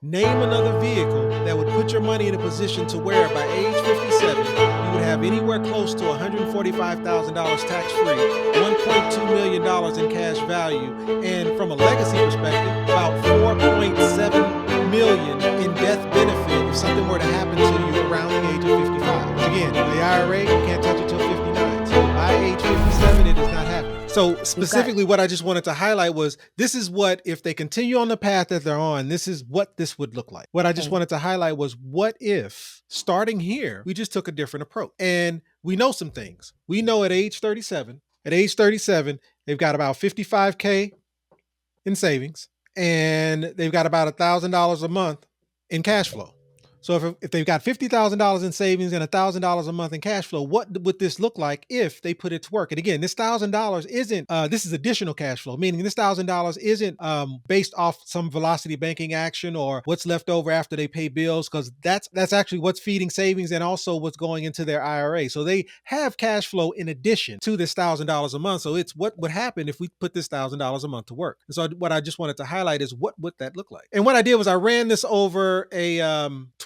Name another vehicle that would put your money in a position to where by age 57, you would have anywhere close to $145,000 tax free, $1.2 million in cash value, and from a legacy perspective, about $4.7 million in death benefit if something were to happen to you around the age of 55. Again, the IRA, you can't touch it till 59. So by age 57, it is not happening. So specifically, what I just wanted to highlight was this is what, if they continue on the path that they're on, this is what this would look like. What I just wanted to highlight was what if, starting here, we just took a different approach. And we know some things. We know at age 37, they've got about 55K in savings, and they've got about $1,000 a month in cash flow. So if they've got $50,000 in savings and $1,000 a month in cash flow, what would this look like if they put it to work? And again, this $1,000 isn't, this is additional cash flow, meaning this $1,000 isn't based off some velocity banking action or what's left over after they pay bills, because that's actually what's feeding savings and also what's going into their IRA. So they have cash flow in addition to this $1,000 a month. So it's what would happen if we put this $1,000 a month to work. And so what I just wanted to highlight is what would that look like? And what I did was I ran this over a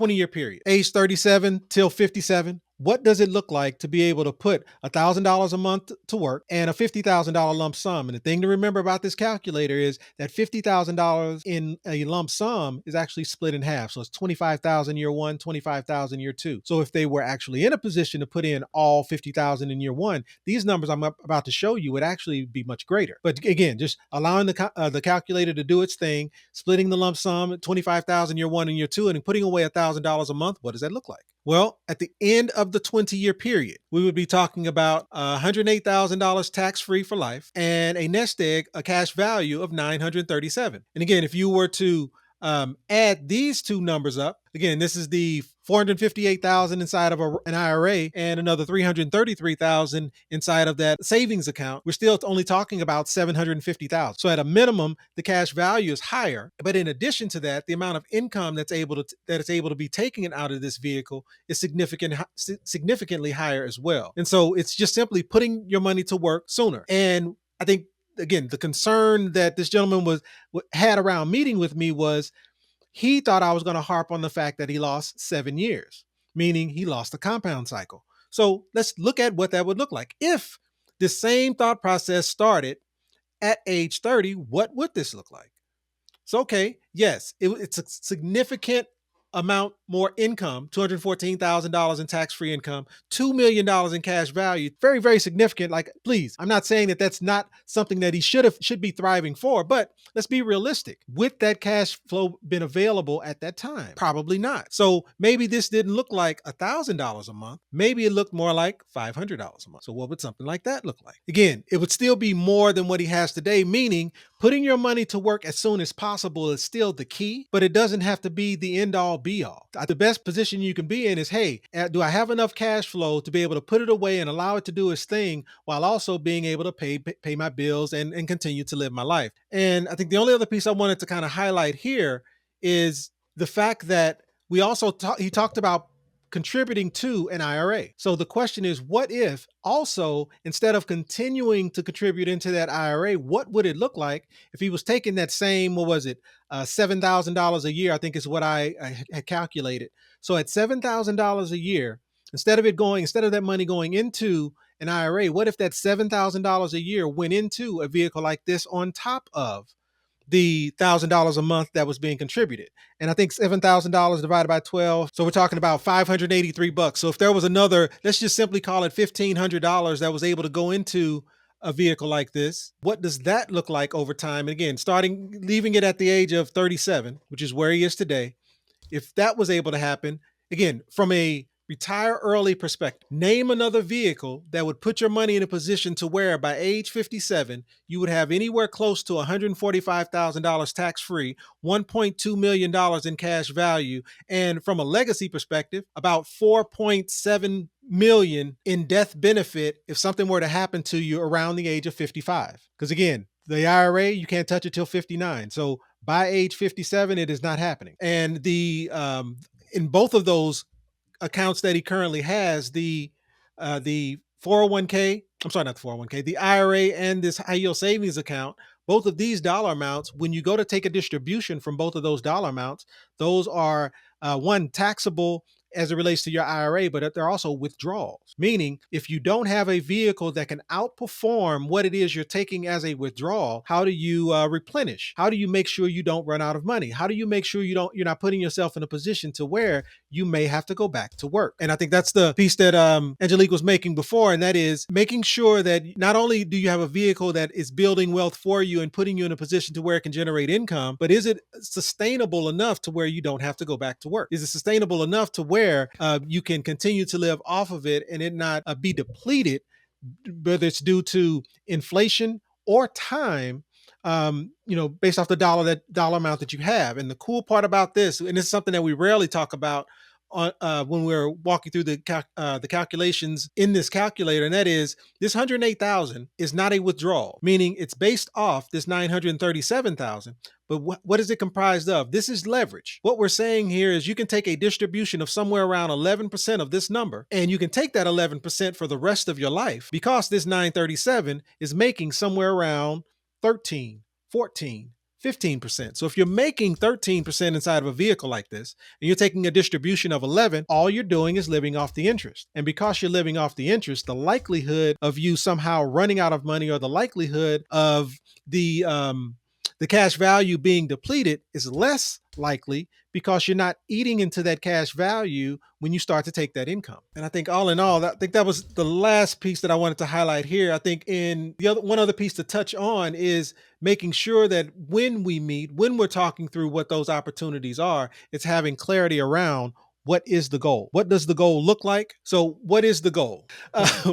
20-year period, age 37 till 57. What does it look like to be able to put $1,000 a month to work and a $50,000 lump sum? And the thing to remember about this calculator is that $50,000 in a lump sum is actually split in half. So it's $25,000 year one, $25,000 year two. So if they were actually in a position to put in all $50,000 in year one, these numbers I'm about to show you would actually be much greater. But again, just allowing the calculator to do its thing, splitting the lump sum, $25,000 year one and year two, and putting away $1,000 a month, what does that look like? Well, at the end of the 20-year period, we would be talking about $108,000 tax-free for life and a nest egg, a cash value of $937. And again, if you were to add these two numbers up, again, this is the $458,000 inside of an IRA and another $333,000 inside of that savings account. We're still only talking about $750,000. So at a minimum, the cash value is higher. But in addition to that, the amount of income that's able to be taken out of this vehicle is significantly higher as well. And so it's just simply putting your money to work sooner. And I think, again, the concern that this gentleman had around meeting with me was he thought I was going to harp on the fact that he lost 7 years, meaning he lost the compound cycle. So let's look at what that would look like. If the same thought process started at age 30, what would this look like? So, okay, yes, it's a significant amount more income, $214,000 in tax-free income, $2 million in cash value. Very, very significant. Like, please, I'm not saying that that's not something that he should be thriving for, but let's be realistic. Would that cash flow been available at that time? Probably not. So maybe this didn't look like $1,000 a month. Maybe it looked more like $500 a month. So what would something like that look like? Again, it would still be more than what he has today, meaning putting your money to work as soon as possible is still the key, but it doesn't have to be the end all be all. The best position you can be in is, hey, do I have enough cash flow to be able to put it away and allow it to do its thing while also being able to pay my bills and continue to live my life? And I think the only other piece I wanted to kind of highlight here is the fact that he talked about contributing to an IRA. So the question is, what if also, instead of continuing to contribute into that IRA, what would it look like if he was taking that same, $7,000 a year, I think is what I had calculated. So at $7,000 a year, instead of that money going into an IRA, what if that $7,000 a year went into a vehicle like this on top of the $1,000 a month that was being contributed? And I think $7,000 divided by 12. So we're talking about $583. So if there was another, let's just simply call it $1,500 that was able to go into a vehicle like this, what does that look like over time? And again, leaving it at the age of 37, which is where he is today. If that was able to happen, again, from a retire early perspective, name another vehicle that would put your money in a position to where by age 57, you would have anywhere close to $145,000 tax-free, $1.2 million in cash value, and from a legacy perspective, about $4.7 million in death benefit if something were to happen to you around the age of 55. Because again, the IRA, you can't touch it till 59. So by age 57, it is not happening. And in both of those accounts that he currently has, the 401k, I'm sorry, not the 401k, the IRA and this high yield savings account, Both of these dollar amounts, when you go to take a distribution from both of those dollar amounts, those are one, taxable as it relates to your IRA, but they're also withdrawals. Meaning, if you don't have a vehicle that can outperform what it is you're taking as a withdrawal, how do you replenish? How do you make sure you don't run out of money? How do you make sure you're not putting yourself in a position to where you may have to go back to work? And I think that's the piece that Angelique was making before, and that is making sure that not only do you have a vehicle that is building wealth for you and putting you in a position to where it can generate income, but is it sustainable enough to where you don't have to go back to work? Is it sustainable enough to where you can continue to live off of it and it not be depleted, whether it's due to inflation or time, based off the dollar amount that you have. And the cool part about this, and it's something that we rarely talk about when we're walking through the calculations in this calculator, and that is this 108,000 is not a withdrawal, meaning it's based off this 937,000. But what is it comprised of? This is leverage. What we're saying here is you can take a distribution of somewhere around 11% of this number, and you can take that 11% for the rest of your life because this 937 is making somewhere around 13, 14, 15%. So if you're making 13% inside of a vehicle like this, and you're taking a distribution of 11, all you're doing is living off the interest. And because you're living off the interest, the likelihood of you somehow running out of money, or the likelihood of the cash value being depleted, is less likely because you're not eating into that cash value when you start to take that income. And I think all in all, I think that was the last piece that I wanted to highlight here. I think one other piece to touch on is making sure that when we're talking through what those opportunities are, it's having clarity around what is the goal? What does the goal look like? So what is the goal?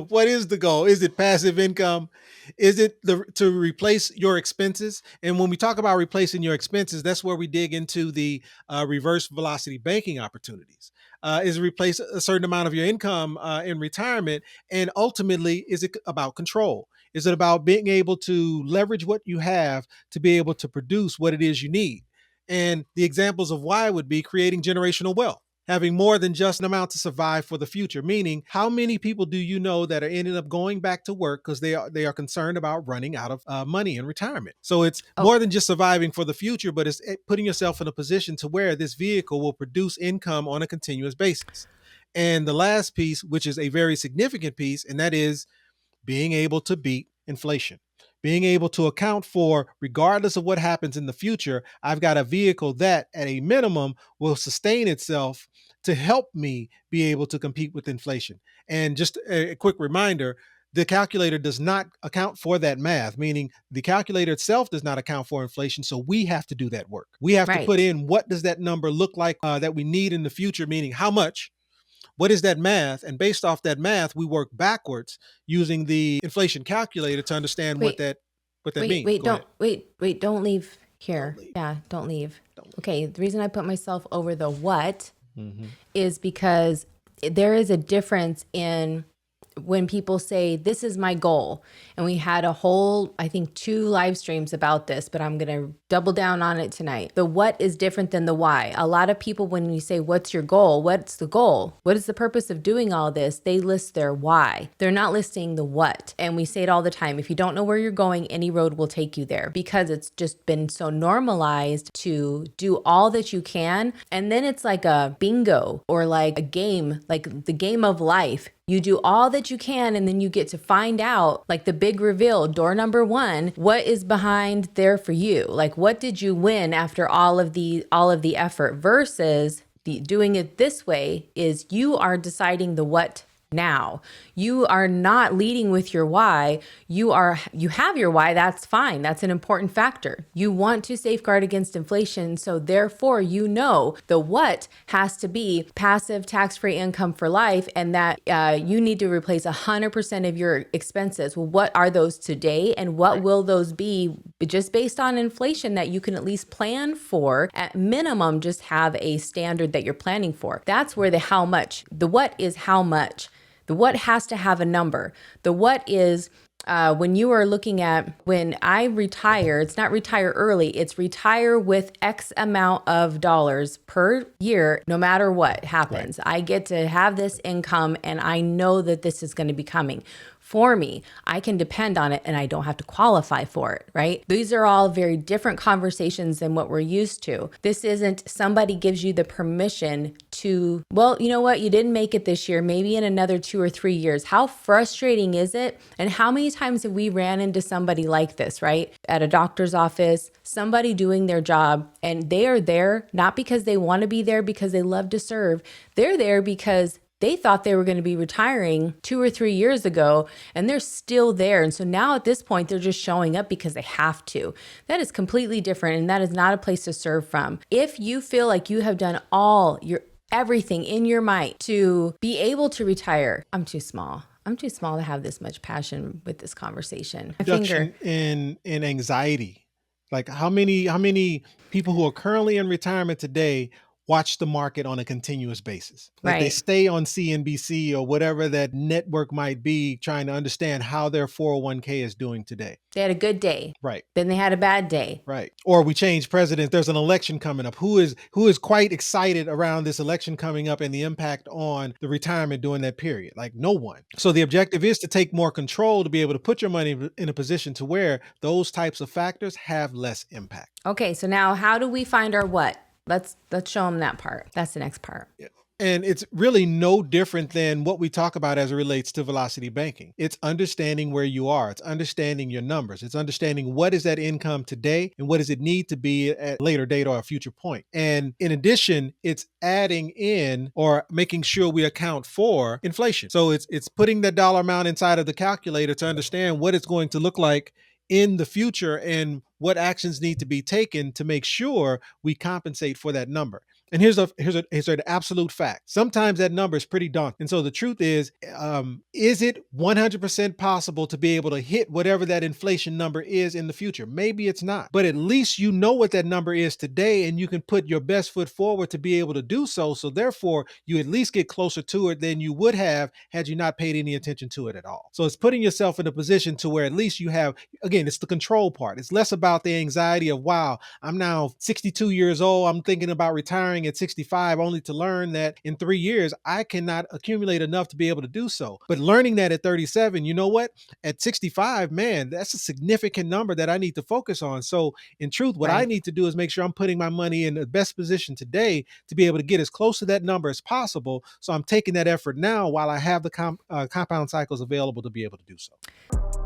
What is the goal? Is it passive income? Is it to replace your expenses? And when we talk about replacing your expenses, that's where we dig into the reverse velocity banking opportunities. Is it replace a certain amount of your income in retirement? And ultimately, is it about control? Is it about being able to leverage what you have to be able to produce what it is you need? And the examples of why would be creating generational wealth, having more than just an amount to survive for the future. Meaning, how many people do you know that are ending up going back to work because they are concerned about running out of money in retirement? So it's more than just surviving for the future, but it's putting yourself in a position to where this vehicle will produce income on a continuous basis. And the last piece, which is a very significant piece, and that is being able to beat inflation. Being able to account for, regardless of what happens in the future, I've got a vehicle that at a minimum will sustain itself to help me be able to compete with inflation. And just a quick reminder, the calculator does not account for that math, meaning the calculator itself does not account for inflation. So we have to do that work. We have to put in, what does that number look like that we need in the future, meaning how much? What is that math? And based off that math, we work backwards using the inflation calculator to understand what that means. Don't leave here. Yeah, don't leave. Okay, the reason I put myself over the what is because there is a difference in when people say, this is my goal. And we had a whole, I think, 2 live streams about this, but I'm going to double down on it tonight. The what is different than the why. A lot of people, when you say, what's your goal? What's the goal? What is the purpose of doing all this? They list their why. They're not listing the what. And we say it all the time. If you don't know where you're going, any road will take you there, because it's just been so normalized to do all that you can. And then it's like a bingo or like a game, like the game of life. You do all that you can, and then you get to find out, like the big reveal, door number 1, what is behind there for you? Like, what did you win after all of the effort, versus doing it this way is you are deciding the what now. You are not leading with your why. You have your why. That's fine. That's an important factor. You want to safeguard against inflation. So therefore, the what has to be passive tax-free income for life, and that you need to replace 100% of your expenses. Well, what are those today? And what will those be just based on inflation that you can at least plan for? At minimum, just have a standard that you're planning for. That's where the how much, the what is how much. The what has to have a number. The what is when you are looking at, when I retire, it's not retire early, it's retire with X amount of dollars per year, no matter what happens. Right. I get to have this income, and I know that this is going to be coming. for me. I can depend on it and I don't have to qualify for it, right? These are all very different conversations than what we're used to. This isn't somebody gives you the permission to, well, you know what? You didn't make it this year, maybe in another 2 or 3 years. How frustrating is it? And how many times have we ran into somebody like this, right? At a doctor's office, somebody doing their job, and they are there not because they want to be there because they love to serve. They're there because they thought they were going to be retiring 2 or 3 years ago, and they're still there. And so now at this point, they're just showing up because they have to. That is completely different, and that is not a place to serve from. If you feel like you have done everything in your might to be able to retire, I'm too small. I'm too small to have this much passion with this conversation. Reduction in anxiety. Like how many people who are currently in retirement today watch the market on a continuous basis? Like they stay on CNBC or whatever that network might be, trying to understand how their 401k is doing today. They had a good day. Right. Then they had a bad day. Right. Or we change presidents. There's an election coming up. Who is quite excited around this election coming up and the impact on the retirement during that period? Like no one. So the objective is to take more control, to be able to put your money in a position to where those types of factors have less impact. Okay. So now how do we find our what? Let's show them that part. That's the next part. Yeah. And it's really no different than what we talk about as it relates to velocity banking. It's understanding where you are. It's understanding your numbers. It's understanding what is that income today and what does it need to be at a later date or a future point. And in addition, it's adding in or making sure we account for inflation. So it's putting that dollar amount inside of the calculator to understand what it's going to look like in the future and what actions need to be taken to make sure we compensate for that number. And here's an absolute fact. Sometimes that number is pretty daunting. And so the truth is it 100% possible to be able to hit whatever that inflation number is in the future? Maybe it's not, but at least you know what that number is today and you can put your best foot forward to be able to do so. So therefore, you at least get closer to it than you would have had you not paid any attention to it at all. So it's putting yourself in a position to where at least you have, again, it's the control part. It's less about the anxiety of, wow, I'm now 62 years old. I'm thinking about retiring at 65 only to learn that in 3 years, I cannot accumulate enough to be able to do so. But learning that at 37, you know what? At 65, man, that's a significant number that I need to focus on. So in truth, what I need to do is make sure I'm putting my money in the best position today to be able to get as close to that number as possible. So I'm taking that effort now while I have the compound cycles available to be able to do so.